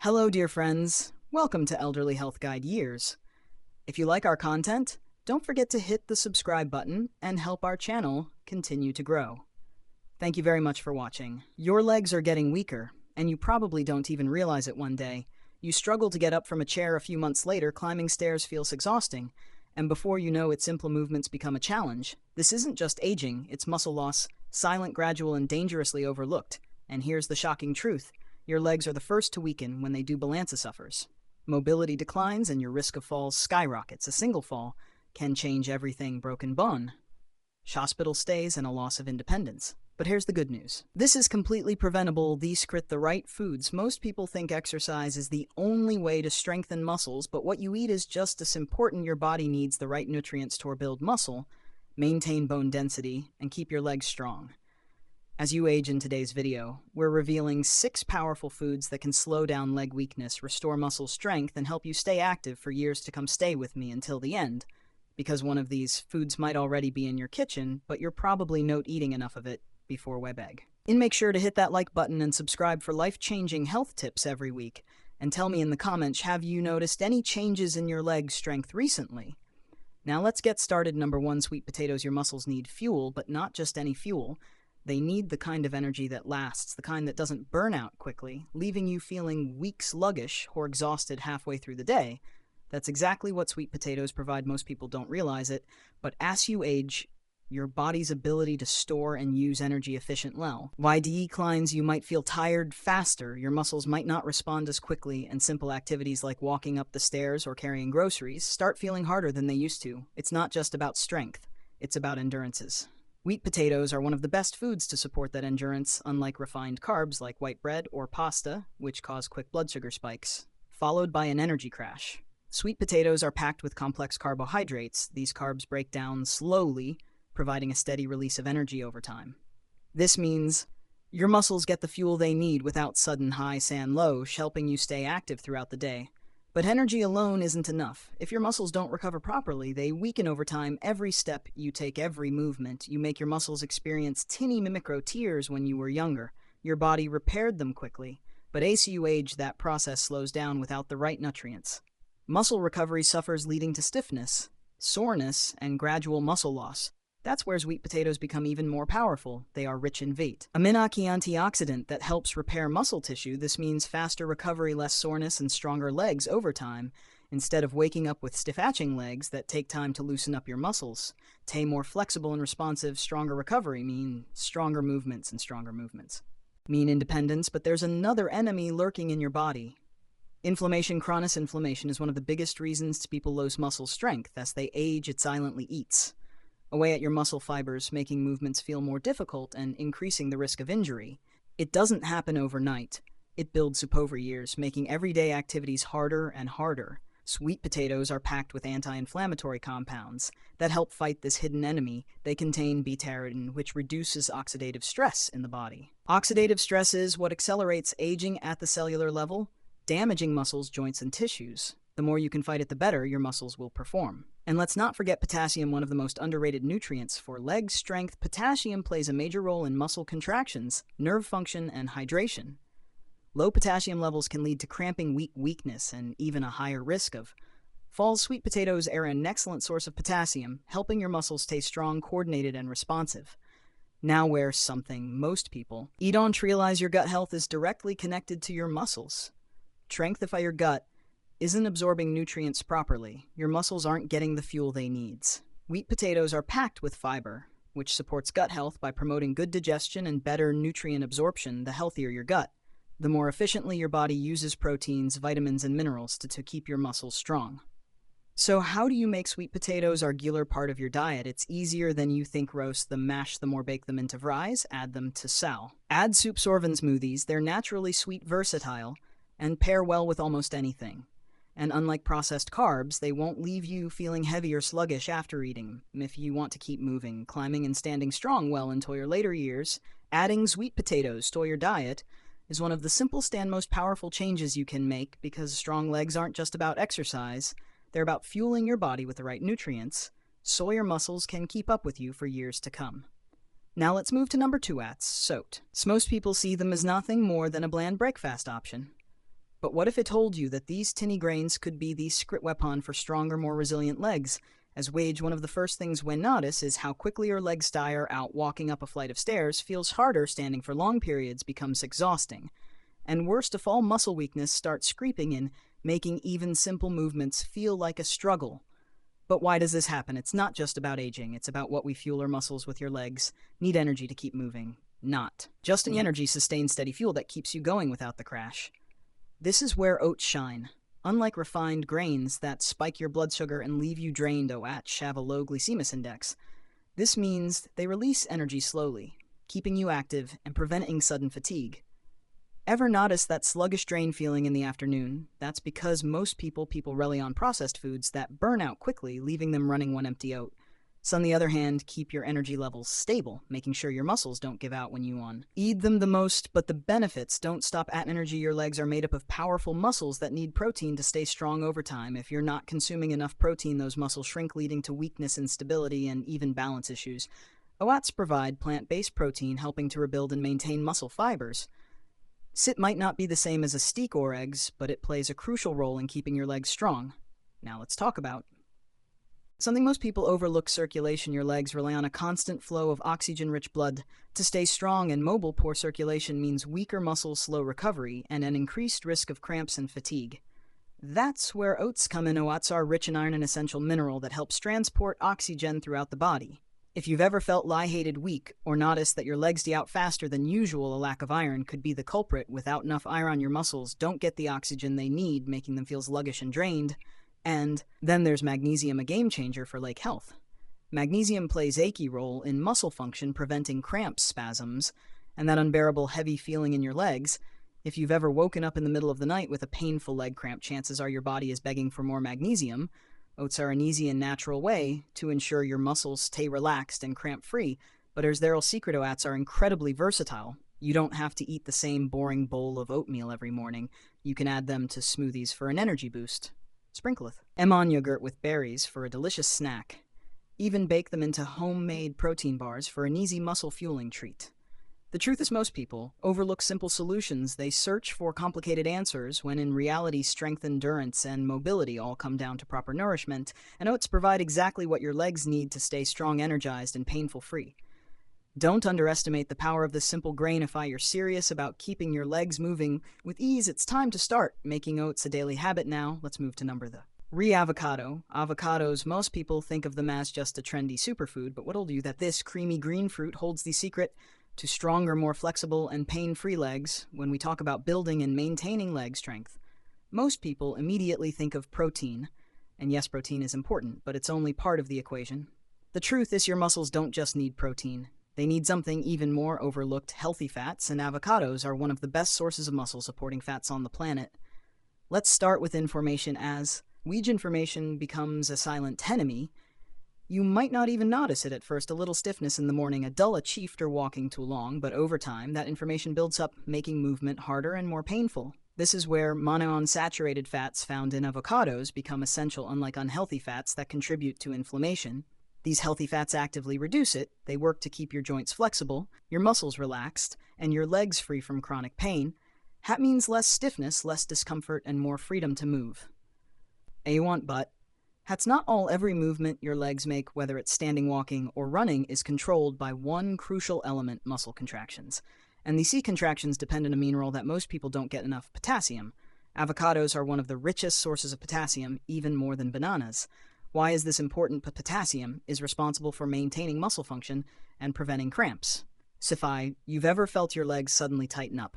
Hello, dear friends. Welcome to Elderly Health Guide Years. If you like our content, don't forget to hit the subscribe button and help our channel continue to grow. Thank you very much for watching. Your legs are getting weaker, and you probably don't even realize it one day. You struggle to get up from a chair a few months later, climbing stairs feels exhausting, and before you know it, simple movements become a challenge. This isn't just aging, it's muscle loss, silent, gradual, and dangerously overlooked. And here's the shocking truth. Your legs are the first to weaken when they do balanza suffers. Mobility declines and your risk of falls skyrockets. A single fall can change everything. Broken bone, hospital stays, and a loss of independence. But here's the good news. This is completely preventable. These the right foods. Most people think exercise is the only way to strengthen muscles, but what you eat is just as important. Your body needs the right nutrients to build muscle, maintain bone density, and keep your legs strong. As you age in today's video, we're revealing 6 powerful foods that can slow down leg weakness, restore muscle strength, and help you stay active for years to come. Stay with me until the end, because one of these foods might already be in your kitchen, but you're probably not eating enough of it before Webegg. And make sure to hit that like button and subscribe for life-changing health tips every week. And tell me in the comments, have you noticed any changes in your leg strength recently? Now let's get started. Number 1, sweet potatoes. Your muscles need fuel, but not just any fuel. They need the kind of energy that lasts, the kind that doesn't burn out quickly, leaving you feeling weak, sluggish, or exhausted halfway through the day. That's exactly what sweet potatoes provide. Most people don't realize it, but as you age, your body's ability to store and use energy efficiently declines. You might feel tired faster, your muscles might not respond as quickly, and simple activities like walking up the stairs or carrying groceries start feeling harder than they used to. It's not just about strength, it's about endurances. Wheat potatoes are one of the best foods to support that endurance, unlike refined carbs like white bread or pasta, which cause quick blood sugar spikes, followed by an energy crash. Sweet potatoes are packed with complex carbohydrates. These carbs break down slowly, providing a steady release of energy over time. This means your muscles get the fuel they need without sudden highs and lows, helping you stay active throughout the day. But energy alone isn't enough. If your muscles don't recover properly, they weaken over time. Every step you take, every movement, you make your muscles experience tiny micro tears. When you were younger, your body repaired them quickly. But as you age, that process slows down without the right nutrients. Muscle recovery suffers, leading to stiffness, soreness, and gradual muscle loss. That's where sweet potatoes become even more powerful. They are rich in vitamin, a minaki antioxidant that helps repair muscle tissue. This means faster recovery, less soreness, and stronger legs over time. Instead of waking up with stiff itching legs that take time to loosen up your muscles, stay more flexible and responsive. Stronger recovery mean stronger movements, and stronger movements mean independence. But there's another enemy lurking in your body. Inflammation. Chronic inflammation is one of the biggest reasons people lose muscle strength. As they age, it silently eats away at your muscle fibers, making movements feel more difficult and increasing the risk of injury. It doesn't happen overnight. It builds up over years, making everyday activities harder and harder. Sweet potatoes are packed with anti-inflammatory compounds that help fight this hidden enemy. They contain beta-carotene, which reduces oxidative stress in the body. Oxidative stress is what accelerates aging at the cellular level, damaging muscles, joints, and tissues. The more you can fight it, the better your muscles will perform. And let's not forget potassium, one of the most underrated nutrients for leg strength. Potassium plays a major role in muscle contractions, nerve function, and hydration. Low potassium levels can lead to cramping, weakness, and even a higher risk of falls. Sweet potatoes are an excellent source of potassium, helping your muscles stay strong, coordinated, and responsive. Now, where's something most people don't realize: your gut health is directly connected to your muscles. Strength. If your gut isn't absorbing nutrients properly, your muscles aren't getting the fuel they need. Wheat potatoes are packed with fiber, which supports gut health by promoting good digestion and better nutrient absorption. The healthier your gut, the more efficiently your body uses proteins, vitamins, and minerals to keep your muscles strong. So how do you make sweet potatoes a regular part of your diet? It's easier than you think. Roast them, mash them, or bake them into fries. Add them to sal. Add soups or smoothies. They're naturally sweet, versatile, and pair well with almost anything. And unlike processed carbs, they won't leave you feeling heavy or sluggish after eating. If you want to keep moving, climbing, and standing strong well until your later years, adding sweet potatoes to your diet is one of the simplest and most powerful changes you can make, because strong legs aren't just about exercise, they're about fueling your body with the right nutrients, so your muscles can keep up with you for years to come. Now let's move to number 2, oats. Most people see them as nothing more than a bland breakfast option. But what if it told you that these tinny grains could be the secret weapon for stronger, more resilient legs? As wage, one of the first things when notice is how quickly your legs tire out. Walking up a flight of stairs feels harder, standing for long periods becomes exhausting. And worst of all, muscle weakness starts creeping in, making even simple movements feel like a struggle. But why does this happen? It's not just about aging, it's about what we fuel our muscles with. Your legs need energy to keep moving, not just the energy sustained steady fuel that keeps you going without the crash. This is where oats shine. Unlike refined grains that spike your blood sugar and leave you drained, oats have a low glycemic index. This means they release energy slowly, keeping you active and preventing sudden fatigue. Ever notice that sluggish drain feeling in the afternoon? That's because most people rely on processed foods that burn out quickly, leaving them running one empty oat. So on the other hand, keep your energy levels stable, making sure your muscles don't give out when you eat them the most. But the benefits don't stop at energy. Your legs are made up of powerful muscles that need protein to stay strong over time. If you're not consuming enough protein, those muscles shrink, leading to weakness, instability, and even balance issues. Oats provide plant-based protein, helping to rebuild and maintain muscle fibers. Sit might not be the same as a steak or eggs, but it plays a crucial role in keeping your legs strong. Now let's talk about something most people overlook: circulation. Your legs rely on a constant flow of oxygen-rich blood to stay strong and mobile. Poor circulation means weaker muscles, slow recovery, and an increased risk of cramps and fatigue. That's where oats come in. Oats are rich in iron, an essential mineral that helps transport oxygen throughout the body. If you've ever felt lightheaded, weak, or noticed that your legs die out faster than usual, a lack of iron could be the culprit. Without enough iron, your muscles don't get the oxygen they need, making them feel sluggish and drained. And then there's magnesium, a game changer for leg health. Magnesium plays a key role in muscle function, preventing cramps, spasms, and that unbearable heavy feeling in your legs. If you've ever woken up in the middle of the night with a painful leg cramp, chances are your body is begging for more magnesium. Oats are an easy and natural way to ensure your muscles stay relaxed and cramp-free. But here's their secret: oats are incredibly versatile. You don't have to eat the same boring bowl of oatmeal every morning. You can add them to smoothies for an energy boost. Sprinkle them on yogurt with berries for a delicious snack. Even bake them into homemade protein bars for an easy muscle-fueling treat. The truth is, most people overlook simple solutions. They search for complicated answers when in reality strength, endurance, and mobility all come down to proper nourishment, and oats provide exactly what your legs need to stay strong, energized, and painful-free. Don't underestimate the power of this simple grain. If you're serious about keeping your legs moving with ease, it's time to start making oats a daily habit. Now, let's move to number avocado. Avocados, most people think of them as just a trendy superfood, but what'll do that this creamy green fruit holds the secret to stronger, more flexible, and pain-free legs. When we talk about building and maintaining leg strength, most people immediately think of protein. And yes, protein is important, but it's only part of the equation. The truth is, your muscles don't just need protein. They need something even more overlooked: healthy fats, and avocados are one of the best sources of muscle-supporting fats on the planet. Let's start with inflammation. As inflammation becomes a silent enemy, you might not even notice it at first. A little stiffness in the morning, a dull ache after walking too long, but over time, that inflammation builds up, making movement harder and more painful. This is where monounsaturated fats found in avocados become essential. Unlike unhealthy fats that contribute to inflammation, these healthy fats actively reduce it. They work to keep your joints flexible, your muscles relaxed, and your legs free from chronic pain. That means less stiffness, less discomfort, and more freedom to move. But that's not all. Every movement your legs make, whether it's standing, walking, or running, is controlled by one crucial element: muscle contractions. And these contractions depend on a mineral that most people don't get enough: potassium. Avocados are one of the richest sources of potassium, even more than bananas. Why is this important? Potassium is responsible for maintaining muscle function and preventing cramps. So if you've ever felt your legs suddenly tighten up,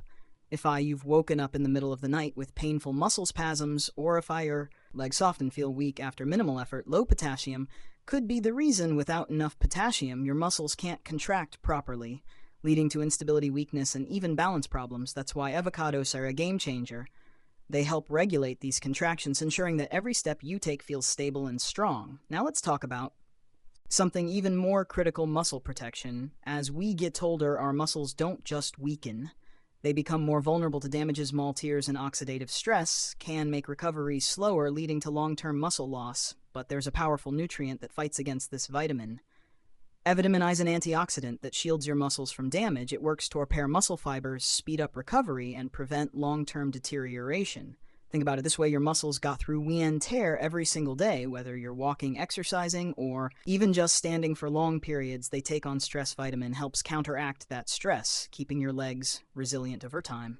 if you've woken up in the middle of the night with painful muscle spasms, or if your legs often feel weak after minimal effort, low potassium could be the reason. Without enough potassium, your muscles can't contract properly, leading to instability, weakness, and even balance problems. That's why avocados are a game changer. They help regulate these contractions, ensuring that every step you take feels stable and strong. Now let's talk about something even more critical: muscle protection. As we get older, our muscles don't just weaken. They become more vulnerable to damages. Small tears and oxidative stress can make recovery slower, leading to long-term muscle loss. But there's a powerful nutrient that fights against this: vitamin Vitamin is an antioxidant that shields your muscles from damage. It works to repair muscle fibers, speed up recovery, and prevent long-term deterioration. Think about it this way: your muscles got through wear and tear every single day, whether you're walking, exercising, or even just standing for long periods. They take on stress. Vitamin helps counteract that stress, keeping your legs resilient over time.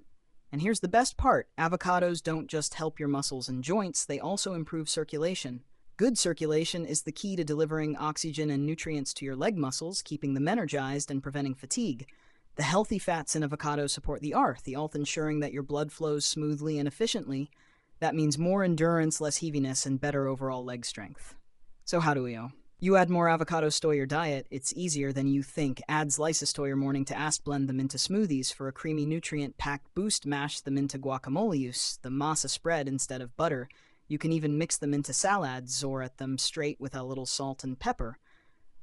And here's the best part: avocados don't just help your muscles and joints, they also improve circulation. Good circulation is the key to delivering oxygen and nutrients to your leg muscles, keeping them energized and preventing fatigue. The healthy fats in avocados support the arth, ensuring that your blood flows smoothly and efficiently. That means more endurance, less heaviness, and better overall leg strength. So how do we know? You add more avocados to your diet, it's easier than you think. Add slices to your morning to blend them into smoothies for a creamy nutrient-packed boost. Mash them into guacamole, use the masa spread instead of butter. You can even mix them into salads or at them straight with a little salt and pepper.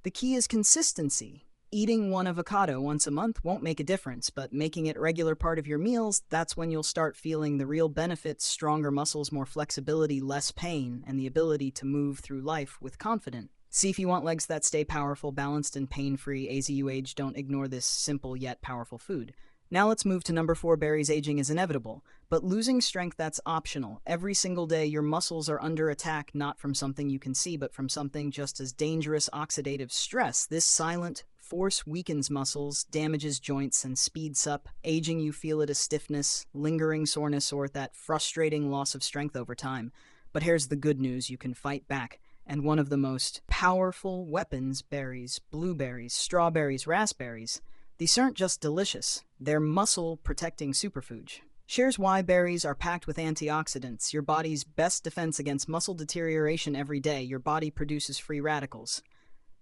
The key is consistency. Eating one avocado once a month won't make a difference, but making it a regular part of your meals, that's when you'll start feeling the real benefits: stronger muscles, more flexibility, less pain, and the ability to move through life with confidence. See if you want legs that stay powerful, balanced, and pain-free. As you age, don't ignore this simple yet powerful food. Now let's move to number 4. Berries. Aging is inevitable, but losing strength, that's optional. Every single day, your muscles are under attack, not from something you can see, but from something just as dangerous: oxidative stress. This silent force weakens muscles, damages joints, and speeds up aging. You feel it as stiffness, lingering soreness, or that frustrating loss of strength over time. But here's the good news: you can fight back. And one of the most powerful weapons: berries, blueberries, strawberries, raspberries. These aren't just delicious, they're muscle-protecting superfoods. Here's why: berries are packed with antioxidants, your body's best defense against muscle deterioration. Every day, your body produces free radicals.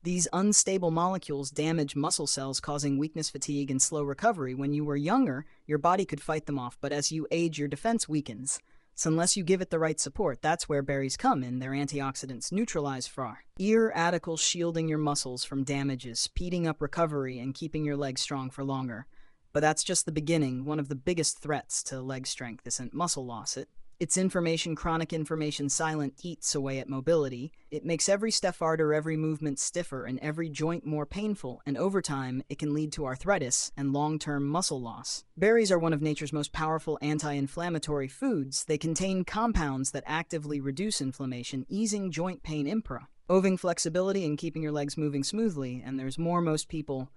These unstable molecules damage muscle cells, causing weakness, fatigue, and slow recovery. When you were younger, your body could fight them off, but as you age, your defense weakens. So unless you give it the right support, that's where berries come in. Their antioxidants neutralize free radicals, shielding your muscles from damages, speeding up recovery, and keeping your legs strong for longer. But that's just the beginning. One of the biggest threats to leg strength isn't muscle loss. It's inflammation. Chronic inflammation silent eats away at mobility. It makes every step harder, every movement stiffer, and every joint more painful. And over time, it can lead to arthritis and long-term muscle loss. Berries are one of nature's most powerful anti-inflammatory foods. They contain compounds that actively reduce inflammation, easing joint pain, improving flexibility, and keeping your legs moving smoothly. And there's more. Most people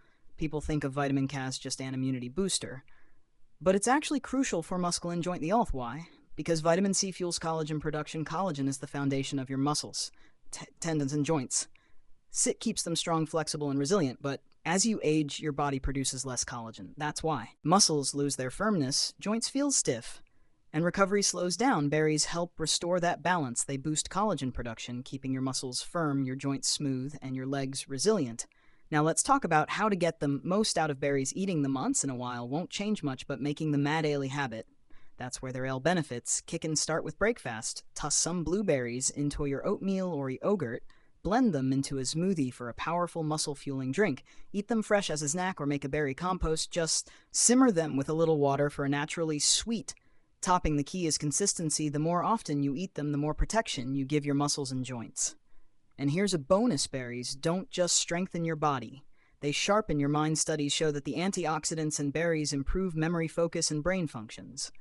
think of vitamin C as just an immunity booster, but it's actually crucial for muscle and joint health. Why? Because vitamin C fuels collagen production. Collagen is the foundation of your muscles, tendons, and joints. It keeps them strong, flexible, and resilient, but as you age, your body produces less collagen. That's why muscles lose their firmness, joints feel stiff, and recovery slows down. Berries help restore that balance. They boost collagen production, keeping your muscles firm, your joints smooth, and your legs resilient. Now let's talk about how to get the most out of berries. Eating them once in a while won't change much, but making them a daily habit, that's where their ale benefits. Kick and start with breakfast. Toss some blueberries into your oatmeal or yogurt. Blend them into a smoothie for a powerful muscle-fueling drink. Eat them fresh as a snack or make a berry compost. Just simmer them with a little water for a naturally sweet topping. The key is consistency. The more often you eat them, the more protection you give your muscles and joints. And here's a bonus: berries don't just strengthen your body, they sharpen your mind. Studies show that the antioxidants in berries improve memory, focus, and brain functions.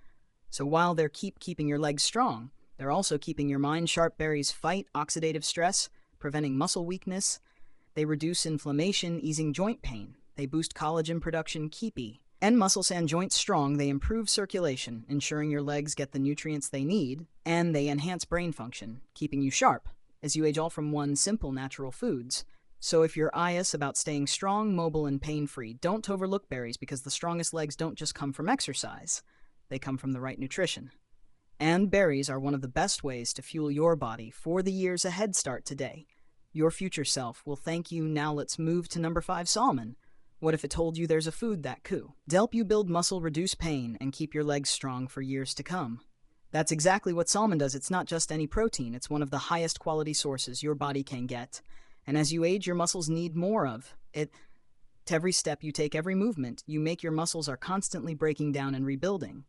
So while they're keeping your legs strong, they're also keeping your mind sharp. Berries fight oxidative stress, preventing muscle weakness. They reduce inflammation, easing joint pain. They boost collagen production, and muscles and joints strong. They improve circulation, ensuring your legs get the nutrients they need. And they enhance brain function, keeping you sharp as you age, all from one simple natural foods. So if you're anxious about staying strong, mobile, and pain-free, don't overlook berries, because the strongest legs don't just come from exercise. They come from the right nutrition. And berries are one of the best ways to fuel your body for the years ahead. Start today. Your future self will thank you. Now let's move to number 5, salmon. What if it told you there's a food that could help you build muscle, reduce pain, and keep your legs strong for years to come? That's exactly what salmon does. It's not just any protein. It's one of the highest quality sources your body can get. And as you age, your muscles need more of it. Every step you take, every movement you make, your muscles are constantly breaking down and rebuilding.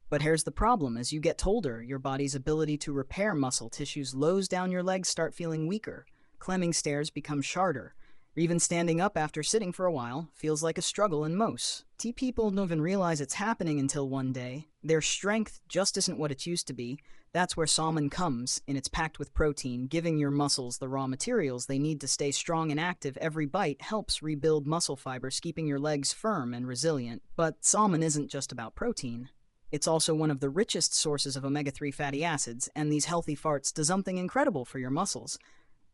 But here's the problem: as you get older, your body's ability to repair muscle tissues slows down. Your legs start feeling weaker, climbing stairs become harder, Or even standing up after sitting for a while feels like a struggle in most. People don't even realize it's happening until one day their strength just isn't what it used to be. That's where salmon comes, and it's packed with protein, giving your muscles the raw materials they need to stay strong and active. Every bite helps rebuild muscle fibers, keeping your legs firm and resilient. But salmon isn't just about protein. It's also one of the richest sources of omega-3 fatty acids, and these healthy farts do something incredible for your muscles.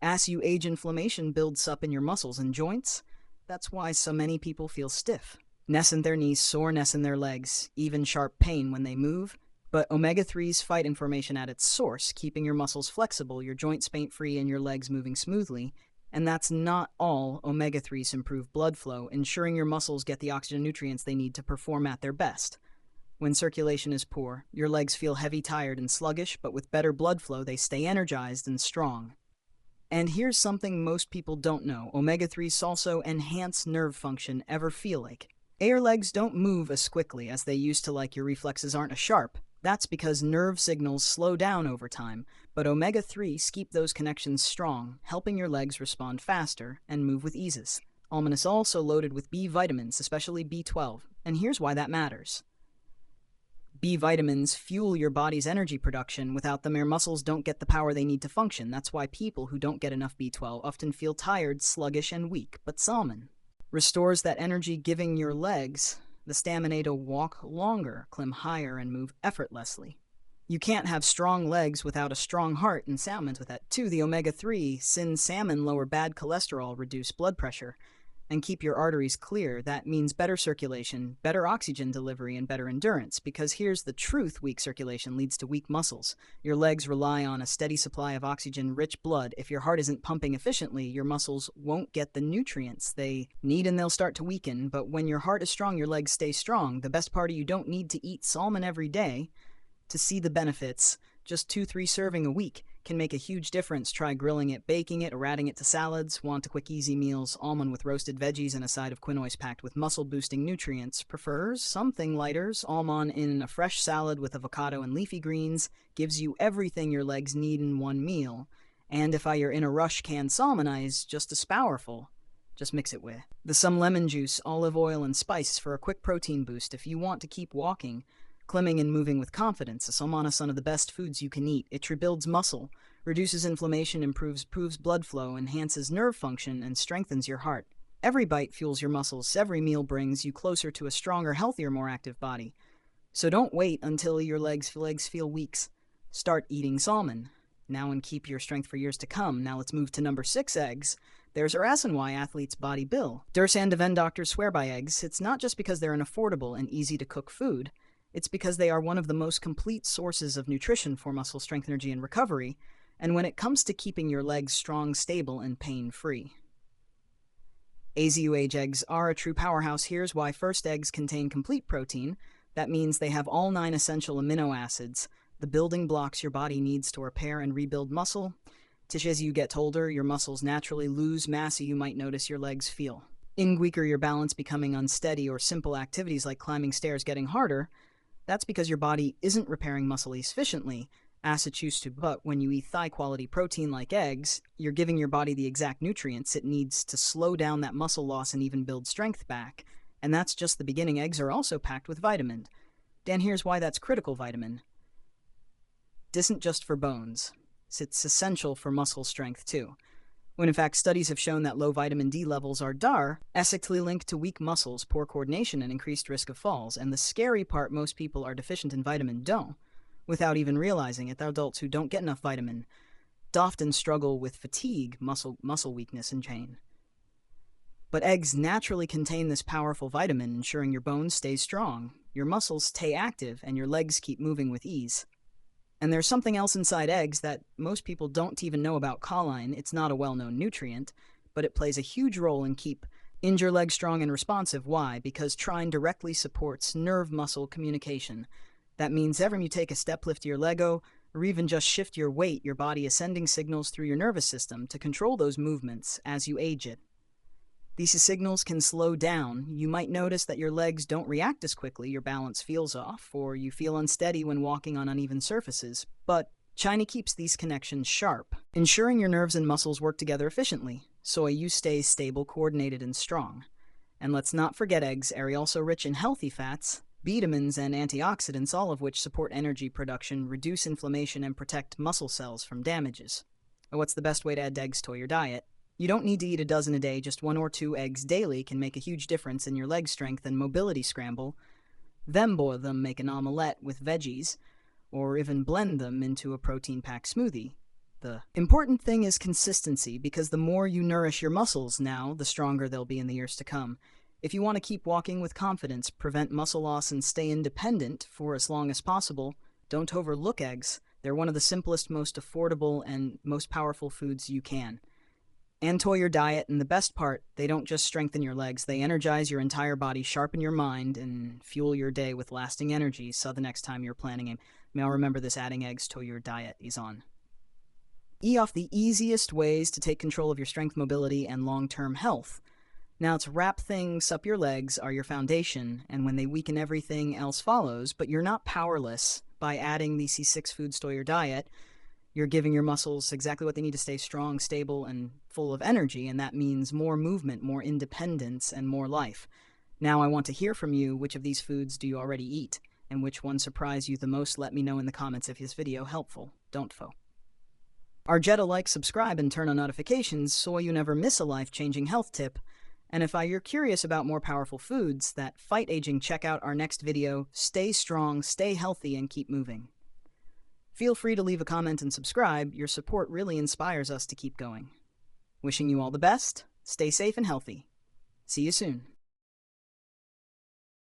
As you age, inflammation builds up in your muscles and joints. That's why so many people feel stiff. Ness in their knees, soreness in their legs, even sharp pain when they move. But omega-3s fight inflammation at its source, keeping your muscles flexible, your joints pain-free, and your legs moving smoothly. And that's not all. Omega-3s improve blood flow, ensuring your muscles get the oxygen nutrients they need to perform at their best. When circulation is poor, your legs feel heavy, tired, and sluggish, but with better blood flow, they stay energized and strong. And here's something most people don't know. Omega-3s also enhance nerve function. Ever feel like your legs don't move as quickly as they used to, like your reflexes aren't as sharp? That's because nerve signals slow down over time, but omega-3s keep those connections strong, helping your legs respond faster and move with ease. Almond is also loaded with B vitamins, especially B12, and here's why that matters. B vitamins fuel your body's energy production. Without them, your muscles don't get the power they need to function. That's why people who don't get enough B12 often feel tired, sluggish, and weak. But salmon restores that energy, giving your legs the stamina to walk longer, climb higher, and move effortlessly. You can't have strong legs without a strong heart, and salmon's with that too. The omega-3s in salmon lower bad cholesterol, reduce blood pressure, and keep your arteries clear. That means better circulation, better oxygen delivery, and better endurance. Because here's the truth: weak circulation leads to weak muscles. Your legs rely on a steady supply of oxygen-rich blood. If your heart isn't pumping efficiently, your muscles won't get the nutrients they need and they'll start to weaken. But when your heart is strong, your legs stay strong. The best part: you don't need to eat salmon every day to see the benefits. Just 2-3 serving a week can make a huge difference. Try grilling it, baking it, or adding it to salads. Want a quick, easy meals? Almond with roasted veggies and a side of quinoa packed with muscle-boosting nutrients. Prefers something lighter? Almond in a fresh salad with avocado and leafy greens gives you everything your legs need in one meal. And if you're in a rush, canned salmon is just as powerful. Just mix it with some lemon juice, olive oil, and spices for a quick protein boost. If you want to keep walking, climbing, and moving with confidence, salmon is one of the best foods you can eat. It rebuilds muscle, reduces inflammation, improves blood flow, enhances nerve function, and strengthens your heart. Every bite fuels your muscles. Every meal brings you closer to a stronger, healthier, more active body. So don't wait until your legs feel weak. Start eating salmon now and keep your strength for years to come. Now let's move to number 6, eggs. There's a reason why athletes body bill. Dursan Deven doctors swear by eggs. It's not just because they're an affordable and easy-to-cook food. It's because they are one of the most complete sources of nutrition for muscle strength, energy, and recovery, and when it comes to keeping your legs strong, stable, and pain-free. AZUH eggs are a true powerhouse. Here's why. First, eggs contain complete protein. That means they have all 9 essential amino acids, the building blocks your body needs to repair and rebuild muscle. As you get older, your muscles naturally lose mass. You might notice your legs feel weaker, your balance becoming unsteady, or simple activities like climbing stairs getting harder. That's because your body isn't repairing muscle efficiently as it used to. But when you eat high-quality protein like eggs, you're giving your body the exact nutrients it needs to slow down that muscle loss and even build strength back. And that's just the beginning. Eggs are also packed with vitamin. Dan, here's why that's critical. Vitamin isn't just for bones. It's essential for muscle strength too. When in fact studies have shown that low vitamin D levels are directly linked to weak muscles, poor coordination, and increased risk of falls. And the scary part: most people are deficient in vitamin D without even realizing it. The adults who don't get enough vitamin D often struggle with fatigue, muscle weakness, and pain. But eggs naturally contain this powerful vitamin, ensuring your bones stay strong, your muscles stay active, and your legs keep moving with ease. And there's something else inside eggs that most people don't even know about: choline. It's not a well-known nutrient, but it plays a huge role in keeping your legs strong and responsive. Why? Because choline directly supports nerve-muscle communication. That means every time you take a step, lift your leg, or even just shift your weight, your body is sending signals through your nervous system to control those movements as you age it. These signals can slow down. You might notice that your legs don't react as quickly, your balance feels off, or you feel unsteady when walking on uneven surfaces. But China keeps these connections sharp, ensuring your nerves and muscles work together efficiently. soy you stay stable, coordinated, and strong. And let's not forget eggs are also rich in healthy fats, vitamins, and antioxidants, all of which support energy production, reduce inflammation, and protect muscle cells from damages. What's the best way to add eggs to your diet? You don't need to eat a dozen a day, just 1 or 2 eggs daily can make a huge difference in your leg strength and mobility scramble. Then boil them, make an omelette with veggies, or even blend them into a protein-packed smoothie. The important thing is consistency, because the more you nourish your muscles now, the stronger they'll be in the years to come. If you want to keep walking with confidence, prevent muscle loss, and stay independent for as long as possible, don't overlook eggs. They're one of the simplest, most affordable, and most powerful foods you can. And to your diet, and the best part, they don't just strengthen your legs, they energize your entire body, sharpen your mind, and fuel your day with lasting energy, so the next time you're planning a meal, remember this: adding eggs to your diet is on. Off the easiest ways to take control of your strength, mobility, and long-term health. Now, to wrap things up, your legs are your foundation, and when they weaken, everything else follows, but you're not powerless. By adding these C6 foods to your diet, you're giving your muscles exactly what they need to stay strong, stable, and full of energy, and that means more movement, more independence, and more life. Now, I want to hear from you. Which of these foods do you already eat, and which one surprised you the most? Let me know in the comments. If this video helpful, don't fo. Arjetta, like, subscribe, and turn on notifications so you never miss a life-changing health tip. And if you're curious about more powerful foods that fight aging, check out our next video. Stay strong, stay healthy, and keep moving. Feel free to leave a comment and subscribe. Your support really inspires us to keep going. Wishing you all the best. Stay safe and healthy. See you soon.